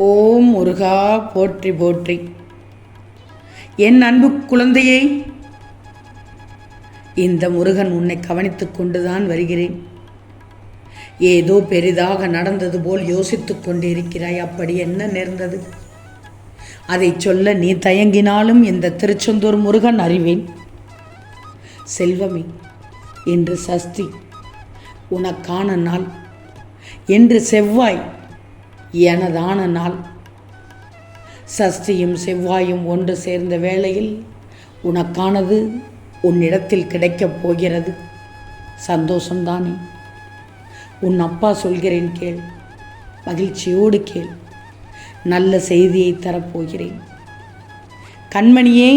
ஓம் முருகா போற்றி போற்றி. என் அன்பு குழந்தையை, இந்த முருகன் உன்னை கவனித்துக் கொண்டுதான் வருகிறேன். ஏதோ பெரிதாக நடந்தது போல் யோசித்துக் கொண்டிருக்கிறாய். அப்படி என்ன நேர்ந்தது? அதை சொல்ல நீ தயங்கினாலும் இந்த திருச்செந்தூர் முருகன் அறிவேன். செல்வமே, இன்று சஷ்டி, உனக்கான நாள். என்று செவ்வாய், எனதான நாள். சஷ்டியும் செவ்வாயும் ஒன்று சேர்ந்த வேளையில் உனக்கானது உன்னிடத்தில் கிடைக்கப் போகிறது. சந்தோஷம்தானே? உன் அப்பா சொல்கிறேன், கேள். மகிழ்ச்சியோடு கேள். நல்ல செய்தியை தரப்போகிறேன். கண்மணியே,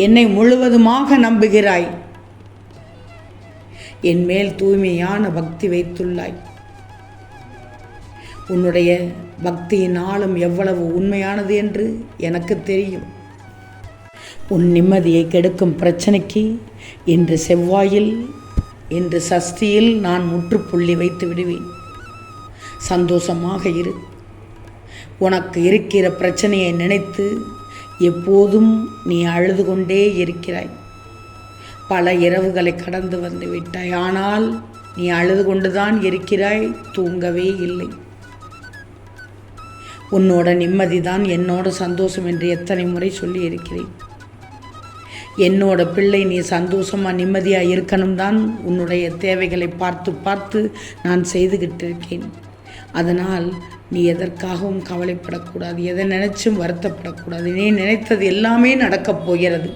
என்னை முழுவதுமாக நம்புகிறாய். என் மேல் தூய்மையான பக்தி வைத்துள்ளாய். உன்னுடைய பக்தியின் ஆழம் எவ்வளவு உண்மையானது என்று எனக்கு தெரியும். உன் நிம்மதியை கெடுக்கும் பிரச்சனைக்கு இன்று செவ்வாயில், இன்று சஷ்டியில் நான் முற்றுப்புள்ளி வைத்து விடுவேன். சந்தோஷமாக இரு. உனக்கு இருக்கிற பிரச்சனையை நினைத்து எப்போதும் நீ அழுது கொண்டே இருக்கிறாய். பல இரவுகளை கடந்து வந்து விட்டாய். ஆனால் நீ அழுது கொண்டுதான் இருக்கிறாய், தூங்கவே இல்லை. உன்னோட நிம்மதிதான் என்னோட சந்தோஷம் என்று எத்தனை முறை சொல்லி இருக்கிறேன். என்னோட பிள்ளை, நீ சந்தோஷமாக நிம்மதியாக இருக்கணும் தான் உன்னுடைய தேவைகளை பார்த்து பார்த்து நான் செய்துகிட்டு இருக்கேன். அதனால் நீ எதற்காகவும் கவலைப்படக்கூடாது, எதை நினைச்சும் வருத்தப்படக்கூடாது. நீ நினைத்தது எல்லாமே நடக்கப் போகிறது.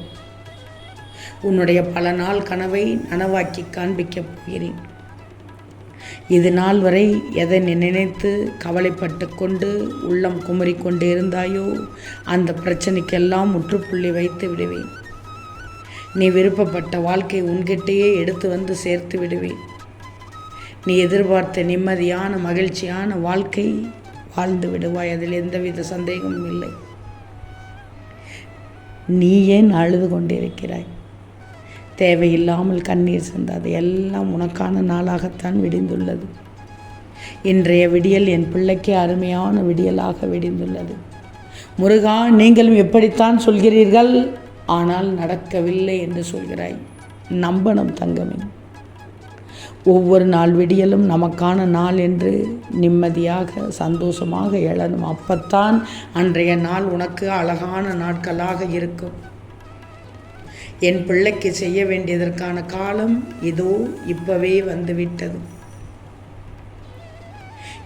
உன்னுடைய பல நாள் கனவை நனவாக்கி காண்பிக்கப் போகிறேன். இது நாள் வரை எதை நினைத்து கவலைப்பட்டு கொண்டு உள்ளம் குமரி கொண்டு இருந்தாயோ அந்த பிரச்சனைக்கெல்லாம் முற்றுப்புள்ளி வைத்து விடுவேன். நீ விருப்பப்பட்ட வாழ்க்கை உன்கிட்டேயே எடுத்து வந்து சேர்த்து விடுவேன். நீ எதிர்பார்த்த நிம்மதியான மகிழ்ச்சியான வாழ்க்கை வாழ்ந்து விடுவாய். அதில் எந்தவித சந்தேகமும் இல்லை. நீ ஏன் அழுது கொண்டிருக்கிறாய்? தேவையில்லாமல் கண்ணீர் சிந்தாது. எல்லாம் உனக்கான நாளாகத்தான் விடிந்துள்ளது. இன்றைய விடியல் என் பிள்ளைக்கு அருமையான விடியலாக விடிந்துள்ளது. முருகா, நீங்களும் எப்படித்தான் சொல்கிறீர்கள், ஆனால் நடக்கவில்லை என்று சொல்கிறாய். நம்பணும் தங்கமே. ஒவ்வொரு நாள் விடியலும் நமக்கான நாள் என்று நிம்மதியாக சந்தோஷமாக எழணும். அப்பத்தான் அன்றைய நாள் உனக்கு அழகான நாட்களாக இருக்கும். என் பிள்ளைக்கு செய்ய வேண்டியதற்கான காலம் இதோ இப்பவே வந்துவிட்டது.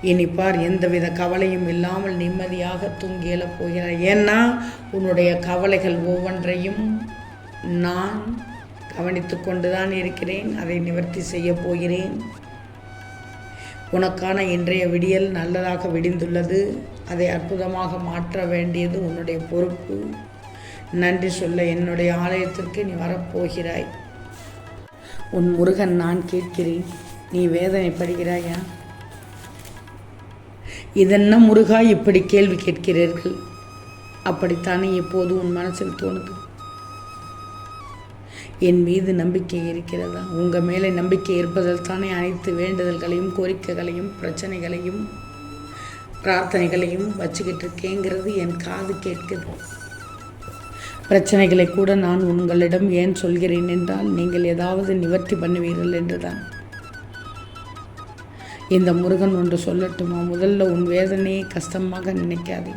இனி பார், எந்தவித கவலையும் இல்லாமல் நிம்மதியாக தூங்கி எழப் போகிறாய். ஏன்னா உன்னுடைய கவலைகள் ஒவ்வொன்றையும் நான் கவனித்து கொண்டுதான் இருக்கிறேன். அதை நிவர்த்தி செய்ய போகிறேன். உனக்கான இன்றைய விடியல் நல்லதாக விடிந்துள்ளது. அதை அற்புதமாக மாற்ற வேண்டியது உன்னுடைய பொறுப்பு. நன்றி சொல்ல என்னுடைய ஆலயத்திற்கு நீ வரப்போகிறாய். உன் முருகன் நான் கேட்கிறேன். நீ வேதனைப்படுகிறாயா? இதென்ன முருகா இப்படி கேள்வி கேட்கிறீர்கள்? அப்படித்தானே இப்போது உன் மனசில் தோணுது. என் மீது நம்பிக்கை இருக்கிறதா? உங்கள் மேலே நம்பிக்கை இருப்பதால் தானே அனைத்து வேண்டுதல்களையும் கோரிக்கைகளையும் பிரச்சனைகளையும் பிரார்த்தனைகளையும் வச்சுக்கிட்டு இருக்கேங்கிறது என் காது கேட்குது. பிரச்சனைகளை கூட நான் உங்களிடம் ஏன் சொல்கிறேன் என்றால் நீங்கள் ஏதாவது நிவர்த்தி பண்ணுவீர்கள் என்றுதான். இந்த முருகன் ஒன்று சொல்லட்டுமா? முதல்ல உன் வேதனையை கஷ்டமாக நினைக்காதே.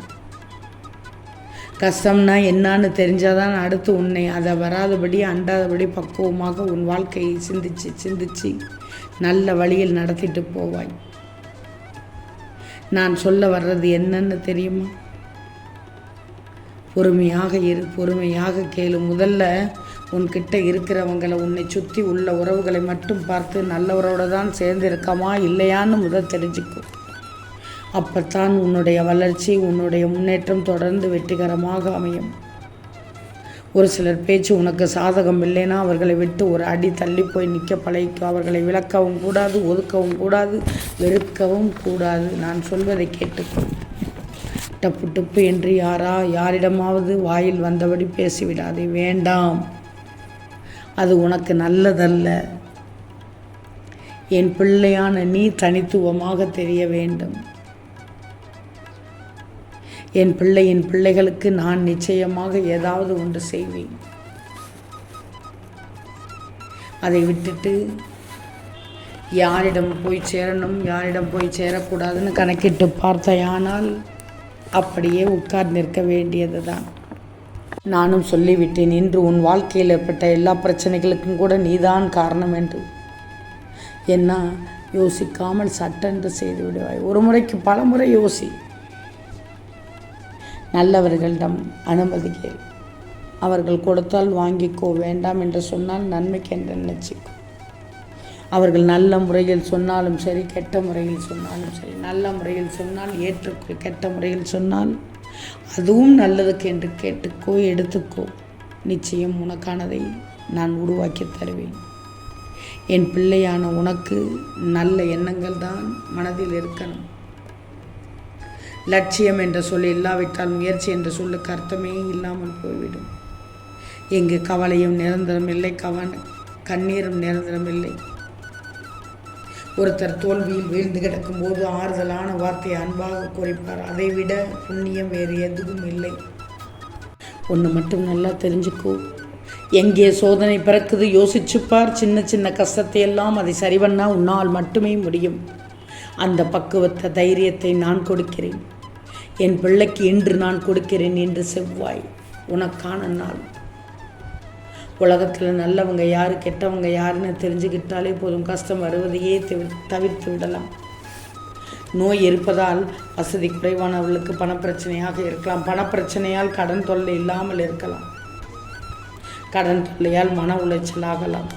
கஷ்டம்னா என்னான்னு தெரிஞ்சாதான் அடுத்து உன்னை அதை வராதபடி அண்டாதபடி பக்குவமாக உன் வாழ்க்கையை சிந்திச்சு நல்ல வழியில் நடத்திட்டு போவாய். நான் சொல்ல வர்றது என்னன்னு தெரியுமா? பொறுமையாக இரு, பொறுமையாக கேளு. முதல்ல உன்கிட்ட இருக்கிறவங்களை, உன்னை சுற்றி உள்ள உறவுகளை மட்டும் பார்த்து நல்லவரோட தான் சேர்ந்து இருக்கமா இல்லையான்னு முதல் தெரிஞ்சுக்கும். அப்பத்தான் உன்னுடைய வளர்ச்சி, உன்னுடைய முன்னேற்றம் தொடர்ந்து வெற்றிகரமாக அமையும். ஒரு சிலர் பேச்சு உனக்கு சாதகம் இல்லைன்னா அவர்களை விட்டு ஒரு அடி தள்ளி போய் நிற்க பழகிக்கும். அவர்களை விளக்கவும் கூடாது, ஒதுக்கவும் கூடாது, வெறுக்கவும் கூடாது. நான் சொல்வதை கேட்டுக்கோ. டப்பு டப்பு என்று யாரிடமாவது வாயில் வந்தபடி பேசிவிடாதே. வேண்டாம், அது உனக்கு நல்லதல்ல. என் பிள்ளையான நீ தனித்துவமாக தெரிய வேண்டும். என் பிள்ளைகளுக்கு நான் நிச்சயமாக ஏதாவது ஒன்று செய்வேன். அதை விட்டுட்டு யாரிடம் போய் சேரணும், யாரிடம் போய் சேரக்கூடாதுன்னு கணக்கிட்டு பார்த்தையானால் அப்படியே உட்கார்ந்து நிற்க வேண்டியது தான். நானும் சொல்லிவிட்டேன், இன்று உன் வாழ்க்கையில் ஏற்பட்ட எல்லா பிரச்சனைகளுக்கும் கூட நீதான் காரணம் என்று. என்ன யோசிக்காமல் சட்டென்று செய்து விடுவாய். ஒரு முறைக்கு பல முறை யோசி. நல்லவர்களிடம் அனுமதி கேள். அவர்கள் கொடுத்தால் வாங்கிக்கோ, வேண்டாம் என்று சொன்னால் நன்மைக்கு என்று நினைச்சிக்கோ. அவர்கள் நல்ல முறையில் சொன்னாலும் சரி, கெட்ட முறையில் சொன்னாலும் சரி, நல்ல முறையில் சொன்னால் ஏற்றுக்கொள், கெட்ட முறையில் சொன்னால் அதுவும் நல்லதுக்கு என்று கேட்டுக்கோ, எடுத்துக்கோ. நிச்சயம் உனக்கானதை நான் உருவாக்கி தருவேன். என் பிள்ளையான உனக்கு நல்ல எண்ணங்கள் தான் மனதில் இருக்கணும். லட்சியம் என்ற சொல் இல்லாவிட்டால் முயற்சி என்ற சொல்லுக்கு அர்த்தமே இல்லாமல் போய்விடும். எங்கு கவலையும் நிரந்தரம் இல்லை, கண்ணீரும் நிரந்தரம் இல்லை. ஒருத்தர் தோல்வியில் வீழ்ந்து கிடக்கும் போது ஆறுதலான வார்த்தையை அன்பாக குறைப்பார். அதைவிட புண்ணியம் வேறு எதுவும் இல்லை. ஒன்று மட்டும் நல்லா தெரிஞ்சுக்கோ, எங்கே சோதனை பிறக்குது யோசிச்சுப்பார். சின்ன சின்ன கஷ்டத்தை எல்லாம் அதை சரி பண்ணா உன்னால் மட்டுமே முடியும். அந்த பக்குவத்தை, தைரியத்தை நான் கொடுக்கிறேன். என் பிள்ளைக்கு இன்று நான் கொடுக்கிறேன். இன்று செவ்வாய் உனக்கான நாள். உலகத்தில் நல்லவங்க யார், கெட்டவங்க யாருன்னு தெரிஞ்சுக்கிட்டாலே போதும். கஷ்டம் வருவதையே தவிர்த்து விடலாம். நோய் இருப்பதால் வசதி குறைவானவர்களுக்கு பணப்பிரச்சனையாக இருக்கலாம். பணப்பிரச்சனையால் கடன் தொல்லை இல்லாமல் இருக்கலாம். கடன் தொல்லையால் மன உளைச்சலாகலாம்.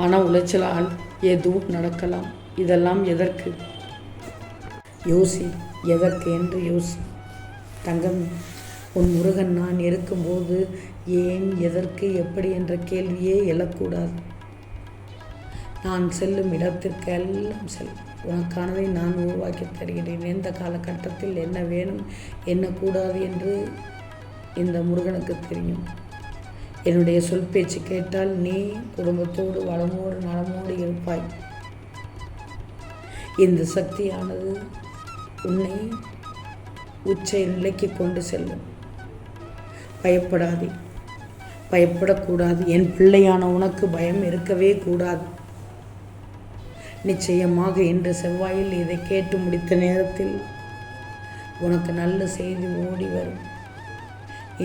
மன உளைச்சலால் எதுவும் நடக்கலாம். இதெல்லாம் எதற்கு? யோசி, எதற்கு என்று யோசி. தங்கம், உன் முருகன் நான் இருக்கும்போது ஏன், எதற்கு, எப்படி என்ற கேள்வியே எழக்கூடாது. நான் செல்லும் இடத்திற்கு எல்லாம் செல். உனக்கானதை நான் உருவாக்கி தருகிறேன். எந்த காலகட்டத்தில் என்ன வேணும், என்ன கூடாது என்று இந்த முருகனுக்கு தெரியும். என்னுடைய சொல் பேச்சு கேட்டால் நீ குடும்பத்தோடு வளமோடு நலமோடு இருப்பாய். இந்த சக்தியானது உன்னை உச்ச நிலைக்கு கொண்டு செல்லும். பயப்படாதே, பயப்படக்கூடாது. என் பிள்ளையான உனக்கு பயம் இருக்கவே கூடாது. நிச்சயமாக இன்று செவ்வாயில் இதை கேட்டு முடித்த நேரத்தில் உனக்கு நல்ல செய்தி ஓடி வரும்.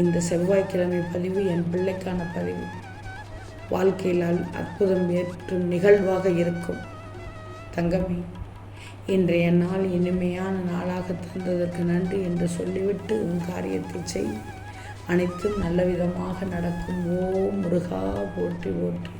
இந்த செவ்வாய்க்கிழமை பதிவு என் பிள்ளைக்கான பதிவு. வாழ்க்கையில் அற்புதம் ஏற்றும் நிகழ்வாக இருக்கும். தங்கமே, இன்றைய நாள் இனிமையான நாளாக தந்ததற்கு நன்றி என்று சொல்லிவிட்டு உன் காரியத்தை செய். அனைத்தும் நல்ல விதமாக நடக்கும். ஓம் முருகா போற்றி போற்றி.